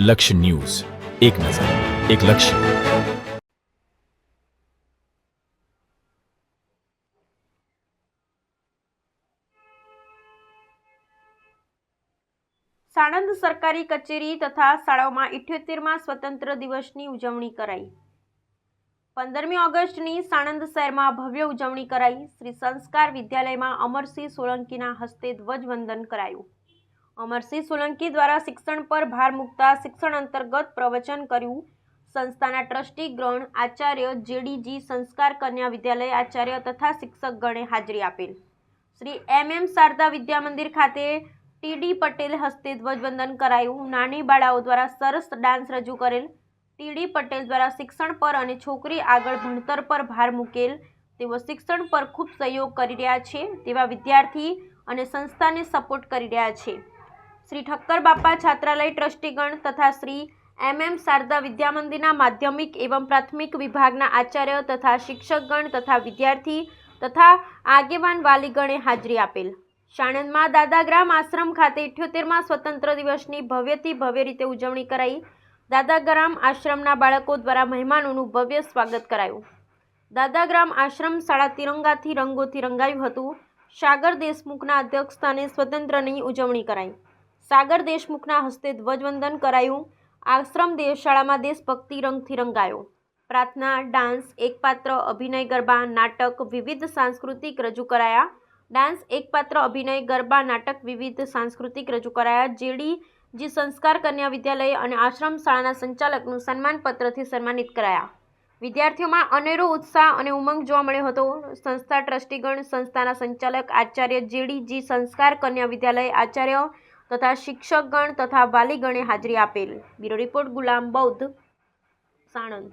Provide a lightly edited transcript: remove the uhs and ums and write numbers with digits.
લક્ષ્ય ન્યૂઝ, એક નજર, એક લક્ષ્ય. સાણંદ સરકારી કચેરી તથા શાળાઓમાં 78મા સ્વતંત્ર દિવસની ઉજવણી કરાઈ. 15મી ઓગસ્ટની સાણંદ શહેરમાં ભવ્ય ઉજવણી કરાઈ. શ્રી સંસ્કાર વિદ્યાલયમાં અમરસિંહ સોલંકીના હસ્તે ધ્વજવંદન કરાયું. અમરસિંહ સોલંકી દ્વારા શિક્ષણ પર ભાર મૂકતા શિક્ષણ અંતર્ગત પ્રવચન કર્યું. સંસ્થાના ટ્રસ્ટીગણ આચાર્ય જેડીજી સંસ્કાર કન્યા વિદ્યાલય આચાર્ય તથા શિક્ષકગણે હાજરી આપેલ. શ્રી MM શારદા વિદ્યા મંદિર ખાતે TD પટેલ હસ્તે ધ્વજવંદન કરાયું. નાની બાળાઓ દ્વારા સરસ ડાન્સ રજૂ કરેલ. TD પટેલ દ્વારા શિક્ષણ પર અને છોકરી આગળ ભણતર પર ભાર મૂકેલ. તેઓ શિક્ષણ પર ખૂબ સહયોગ કરી રહ્યા છે તેવા વિદ્યાર્થી અને સંસ્થાને સપોર્ટ કરી રહ્યા છે. શ્રી ઠક્કર બાપા છાત્રાલય ટ્રસ્ટીગણ તથા શ્રી MM શારદા વિદ્યા મંદિરના માધ્યમિક એવં પ્રાથમિક વિભાગના આચાર્ય તથા શિક્ષકગણ તથા વિદ્યાર્થી તથા આગેવાન વાલીગણે હાજરી આપેલ. સાણંદમાં દાદાગ્રામ આશ્રમ ખાતે 78મા સ્વતંત્ર દિવસની ભવ્યથી ભવ્ય રીતે ઉજવણી કરાઈ. દાદાગ્રામ આશ્રમના બાળકો દ્વારા મહેમાનોનું ભવ્ય સ્વાગત કરાયું. દાદાગ્રામ આશ્રમ શાળા તિરંગાથી રંગોથી રંગાયું હતું. સાગર દેશમુખના અધ્યક્ષસ્થાને સ્વતંત્રની ઉજવણી કરાઈ. સાગર દેશમુખના હસ્તે ધ્વજવંદન કરાયું. આશ્રમ શાળામાં દેશભક્તિ રંગથી રંગાયો. પ્રાર્થના, ડાન્સ, એકપાત્ર અભિનય, ગરબા, નાટક, વિવિધ સાંસ્કૃતિક રજૂ કરાયા. ડાન્સ, એકપાત્ર અભિનય, ગરબા, નાટક વિવિધ સાંસ્કૃતિક રજૂ કરાયા. જેડીજી સંસ્કાર કન્યા વિદ્યાલય અને આશ્રમ શાળાના સંચાલકનું સન્માનપત્રથી સન્માનિત કરાયા. વિદ્યાર્થીઓમાં અનેરો ઉત્સાહ અને ઉમંગ જોવા મળ્યો હતો. સંસ્થા ટ્રસ્ટીગણ, સંસ્થાના સંચાલક આચાર્ય જેડીજી સંસ્કાર કન્યા વિદ્યાલય આચાર્ય તથા શિક્ષકગણ તથા વાલીગણે હાજરી આપેલ. બ્યુરો રિપોર્ટ ગુલામ બૌદ્ધ, સાણંદ.